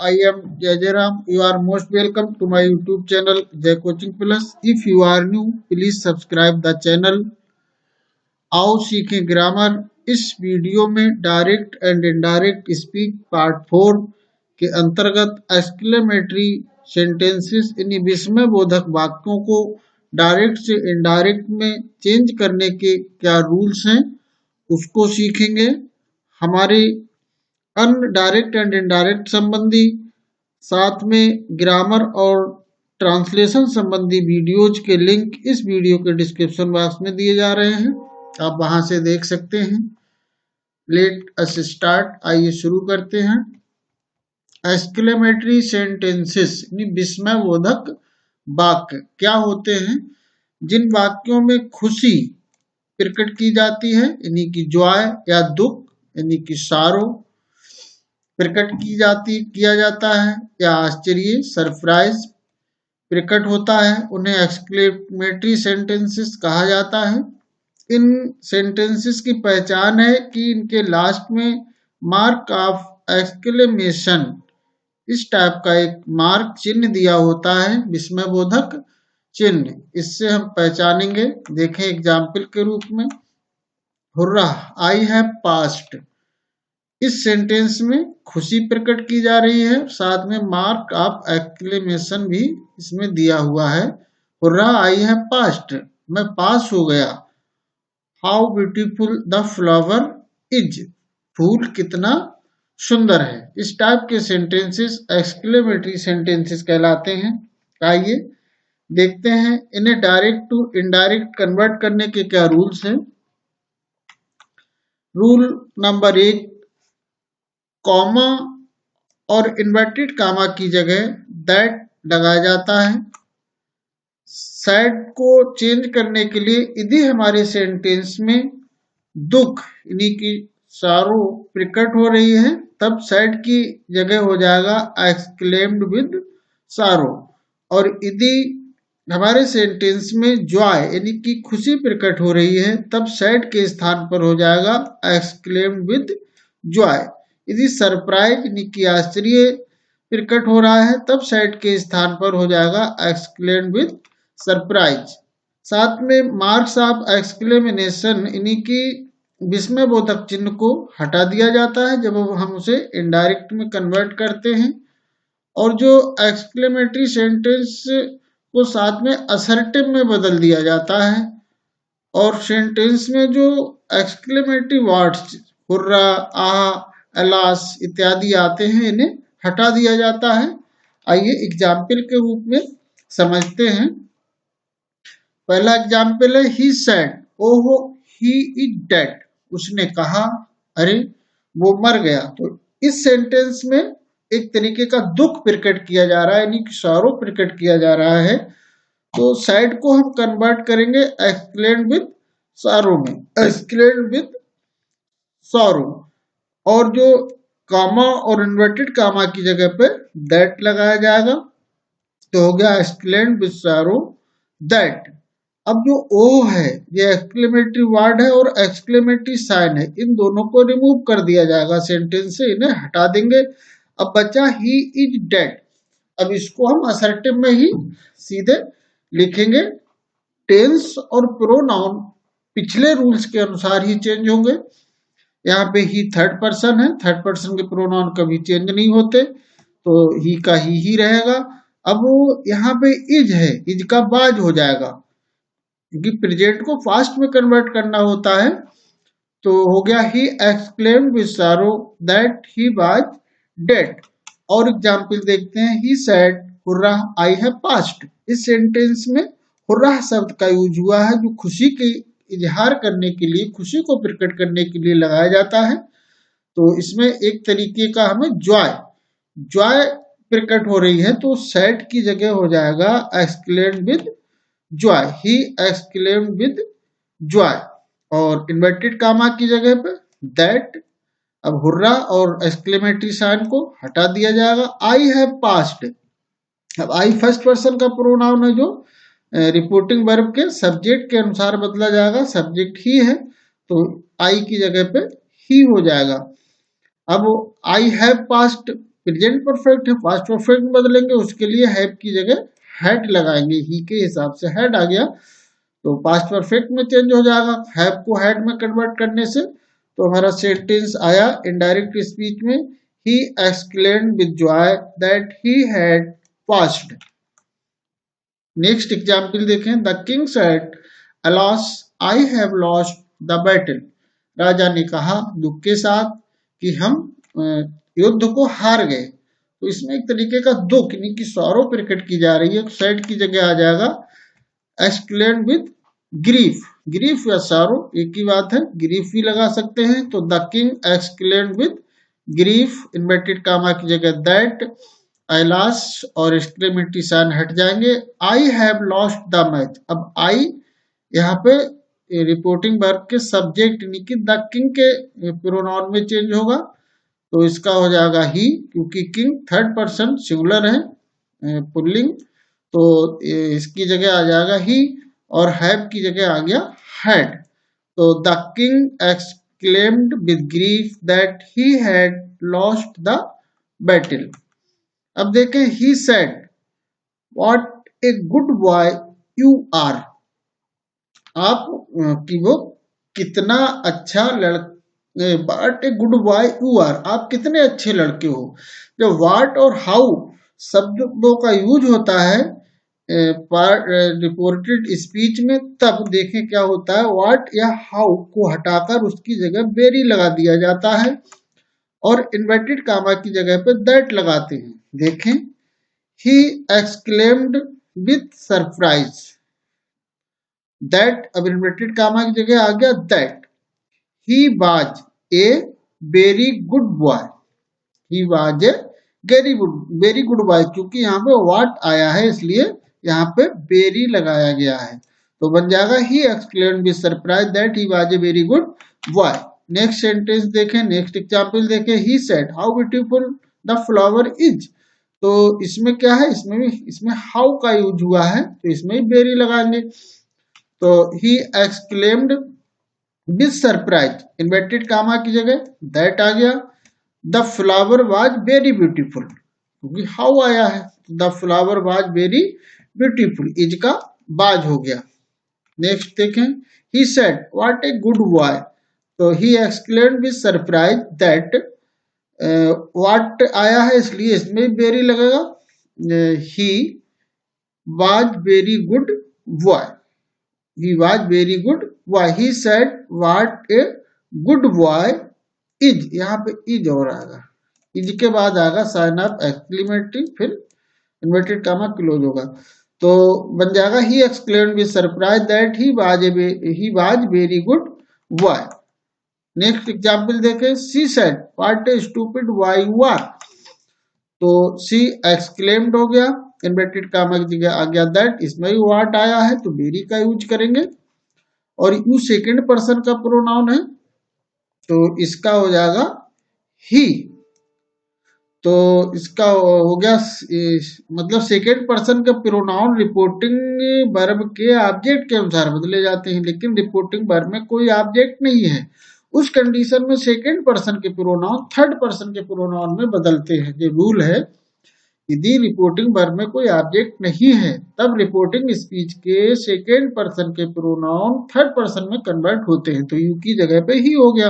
I am Jai Jairam. You are most welcome to my YouTube channel Jai Coaching Plus. If you are new, please subscribe the channel. आओ सीखें grammar. इस video में direct and indirect speech part 4 के अंतर्गत exclamatory sentences यानी विस्मय बोधक वाक्यों को डायरेक्ट से इनडायरेक्ट में चेंज करने के क्या रूल्स हैं उसको सीखेंगे। हमारे अनडायरेक्ट एंड इनडायरेक्ट संबंधी साथ में ग्रामर और ट्रांसलेशन संबंधी वीडियोज के लिंक इस वीडियो के डिस्क्रिप्शन बॉक्स में दिए जा रहे हैं, आप वहां से देख सकते हैं। लेट अस स्टार्ट, आइए शुरू करते हैं। एक्सक्लेमेटरी सेंटेंसेस यानी विस्मयबोधक वाक्य क्या होते हैं? जिन वाक्यों में खुशी प्रकट की जाती है यानी कि जॉय या दुख यानी कि सारो प्रकट किया जाता है या आश्चर्य सरप्राइज प्रकट होता है, उन्हें एक्सक्लेमेटरी सेंटेंसेस कहा जाता है। इन सेंटेंसेस की पहचान है कि इनके लास्ट में मार्क ऑफ एक्सक्लेमेशन इस टाइप का एक मार्क चिन्ह दिया होता है, विस्मयबोधक चिन्ह। इससे हम पहचानेंगे। देखें एग्जाम्पल के रूप में, हुर्रा आई हैव पास्ड। इस सेंटेंस में खुशी प्रकट की जा रही है, साथ में मार्क ऑफ एक्सक्लेमेशन भी इसमें दिया हुआ है। हुर्रा आई हैव पास्ड, मैं पास हो गया। How beautiful the flower is, फूल कितना सुंदर है। इस टाइप के सेंटेंसेस एक्सक्लेमेटरी सेंटेंसेस कहलाते हैं। आइए देखते हैं इन्हें डायरेक्ट टू इनडायरेक्ट कन्वर्ट करने के क्या रूल्स हैं। रूल नंबर 1, कॉमा और इन्वर्टेड कामा की जगह दैट लगाया जाता है। सैड को चेंज करने के लिए यदि हमारे सेंटेंस में दुख यानी कि सारो प्रकट हो रही है तब सैड की जगह हो जाएगा एक्सक्लेम्ड विद सारो, और यदि हमारे सेंटेंस में जॉय यानी कि खुशी प्रकट हो रही है तब सैड के स्थान पर हो जाएगा एक्सक्लेम्ड विद जॉय। यदि सरप्राइज यानी कि आश्चर्य प्रकट हो रहा है तब सैड के स्थान पर हो जाएगा एक्सक्लेम्ड विद सरप्राइज। साथ में मार्क्स ऑफ एक्सक्लेमेशन यानी कि विस्मयबोधक चिन्ह को हटा दिया जाता है जब हम उसे इनडायरेक्ट में कन्वर्ट करते हैं। और जो एक्सक्लेमेटरी सेंटेंस को साथ में असर्टिव में बदल दिया जाता है, और सेंटेंस में जो एक्सक्लेमेटरी वर्ड्स हुर्रा, आह, अलास इत्यादि आते हैं इन्हें हटा दिया जाता है। आइए एग्जाम्पल के रूप में समझते हैं। पहला एग्जाम्पल है ही सेड, ओहो ही इज डेड, उसने कहा अरे वो मर गया। तो इस सेंटेंस में एक तरीके का दुख प्रकट किया जा रहा है यानी कि सॉरो प्रकट किया जा रहा है। तो सैड को हम कन्वर्ट करेंगे एक्सक्लेम्ड विद सॉरो में, एक्सक्लेम्ड विद सॉरो, और जो कामा और इन्वर्टेड कामा की जगह पे दैट लगाया जाएगा तो हो गया एक्सक्लेम्ड विद सॉरो दैट। अब जो ओ है ये एक्सक्लेमेटरी वर्ड है और एक्सक्लेमेटरी साइन है, इन दोनों को रिमूव कर दिया जाएगा सेंटेंस से, इन्हें हटा देंगे। अब बचा ही इज डेड। अब इसको हम असर्टिव में ही सीधे लिखेंगे। टेंस और प्रोनाउन पिछले रूल्स के अनुसार ही चेंज होंगे। यहाँ पे ही थर्ड पर्सन है, थर्ड पर्सन के प्रोनाउन कभी चेंज नहीं होते, तो ही का ही रहेगा। अब वो यहाँ पे इज है, इज का बाज हो जाएगा क्योंकि प्रेजेंट को फास्ट में कन्वर्ट करना होता है। तो हो गया ही exclaimed with sorrow that he was dead. और एग्जाम्पल देखते हैं, he said hurrah I have passed. इस सेंटेंस में हुर्रा शब्द का यूज हुआ है जो खुशी के इजहार करने के लिए, खुशी को प्रकट करने के लिए लगाया जाता है। तो इसमें एक तरीके का हमें जॉय प्रकट हो रही है तो सैड की जगह हो जाएगा exclaimed with Joy, he exclaimed with Joy, और इन्वर्टेड कामा की जगह पे दैट। अब हुर्रा और एक्सक्लेमेटरी साइन को हटा दिया जाएगा। आई हैव पास्ड, अब आई फर्स्ट पर्सन का प्रोनाउन है जो रिपोर्टिंग वर्ब के सब्जेक्ट के अनुसार बदला जाएगा। सब्जेक्ट ही है तो आई की जगह पे ही हो जाएगा। अब I have passed present perfect है, पास्ट परफेक्ट में बदलेंगे उसके लिए हैव की जगह हैड लगाएंगे, ही के हिसाब से हैड आ गया तो पास्ट परफेक्ट में चेंज हो जाएगा हैव को हैड में कन्वर्ट करने से। तो हमारा सेंटेंस आया इनडायरेक्ट स्पीच में, he exclaimed with joy that he had passed. Next example देखें, the king said alas I have lost the battle. राजा ने कहा दुख के साथ कि हम युद्ध को हार गए। तो इसमें एक तरीके का दुख यानी कि सौरव प्रकट की जा रही है, सैड की जगह आ जाएगा एक्सक्लेम्ड विद ग्रीफ। ग्रीफ या सौरो एक ही बात है, ग्रीफ भी लगा सकते हैं। तो the king exclaimed with grief inverted comma की जगह दैट, आई लॉस्ट और एक्सक्लेमेटरी साइन हट जाएंगे। I have lost the match, अब आई यहाँ पे रिपोर्टिंग वर्ब के सब्जेक्ट यानी कि द किंग के प्रोनाउन में चेंज होगा तो इसका हो जाएगा ही, क्योंकि किंग थर्ड पर्सन सिंगुलर है पुल्लिंग, तो इसकी जगह आ जाएगा ही और हैव की जगह आ गया हैड। तो the king exclaimed with grief that he had lost the battle. अब देखें, he said what a good boy you are. आप कि वो कितना अच्छा what a good boy you are, आप कितने अच्छे लड़के हो। जब व्हाट और हाउ शब्दों का यूज होता है रिपोर्टेड स्पीच में, तब देखें क्या होता है, व्हाट या हाउ को हटाकर उसकी जगह वेरी लगा दिया जाता है और इन्वर्टेड कामा की जगह पे दैट लगाते हैं। देखें, he exclaimed with surprise that, अब इन्वर्टेड कामा की जगह आ गया that. He was a very good boy, he was a very good boy, क्योंकि यहाँ पे व्हाट आया है इसलिए यहाँ पे वेरी लगाया गया है तो बन जाएगा he exclaimed with surprise that he was a very good boy. Next sentence देखें, नेक्स्ट एग्जांपल देखें, he said how beautiful the flower is. तो इसमें क्या है, इसमें हाउ का यूज हुआ है तो इसमें वेरी लगाएंगे। तो he exclaimed with surprise inverted comma की जगह दैट आ गया। The flower was very beautiful, क्योंकि हाउ आया है, the flower was very beautiful, is का बाज हो गया। नेक्स्ट देखें, he said what a good boy. तो he exclaimed with surprise that, what आया है इसलिए इसमें वेरी लगेगा, he was very good boy, he was very good boy। he said what a good boy is, यहाँ पे is और आएगा, is के बाद आएगा साइन ऑफ एक्सक्लेमेटरी, फिर इन्वर्टेड कामा क्लोज होगा तो बन जाएगा he exclaimed with surprise that he was very good boy. Next example देखें, she said what a stupid boy you are. तो सी एक्सक्लेम्ड हो गया, इन्वर्टेड कामा की जगह आ गया दैट, इसमें भी व्हाट आया है तो वेरी का यूज करेंगे और यू सेकंड पर्सन का प्रोनाउन है तो इसका हो जाएगा ही। तो इसका हो गया मतलब सेकंड पर्सन का प्रोनाउन रिपोर्टिंग वर्ब के ऑब्जेक्ट के अनुसार बदले जाते हैं, लेकिन रिपोर्टिंग वर्ब में कोई ऑब्जेक्ट नहीं है, उस कंडीशन में सेकंड पर्सन के प्रोनाउन थर्ड पर्सन के प्रोनाउन में बदलते हैं। ये रूल है, यदि रिपोर्टिंग वर्ब में कोई ऑब्जेक्ट नहीं है तब रिपोर्टिंग स्पीच के सेकेंड पर्सन के प्रोनाउन थर्ड पर्सन में कन्वर्ट होते हैं। तो यू की जगह पे ही हो गया,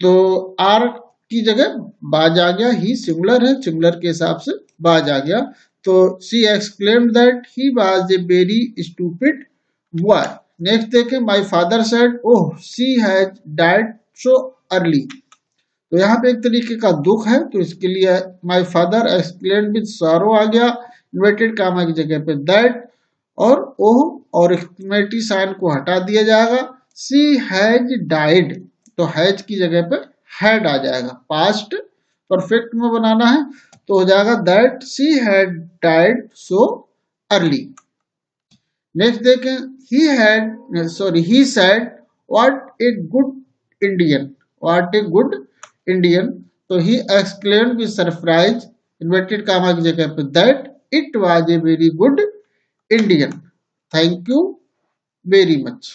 तो आर की जगह बाज आ गया, ही सिंगुलर है, सिंगुलर के हिसाब से बाज आ गया। तो she exclaimed that he was a very stupid boy. Next देखें, my father said oh she has died so early. तो यहाँ पे एक तरीके का दुख है तो इसके लिए my father exclaimed with sorrow आ गया, इन्वर्टेड कामा की जगह पे दैट और ओह और एक्सक्लेमेटरी साइन को हटा दिया जाएगा। शी हैज डाइड, तो हैज की जगह पे हैड आ जाएगा, पास्ट परफेक्ट में बनाना है तो हो जाएगा that she had died so early. Next देखें, he said what a good Indian, what a good Indian. तो he exclaimed with surprise inverted comma की जगह पे that it was a very good Indian. Thank you very much.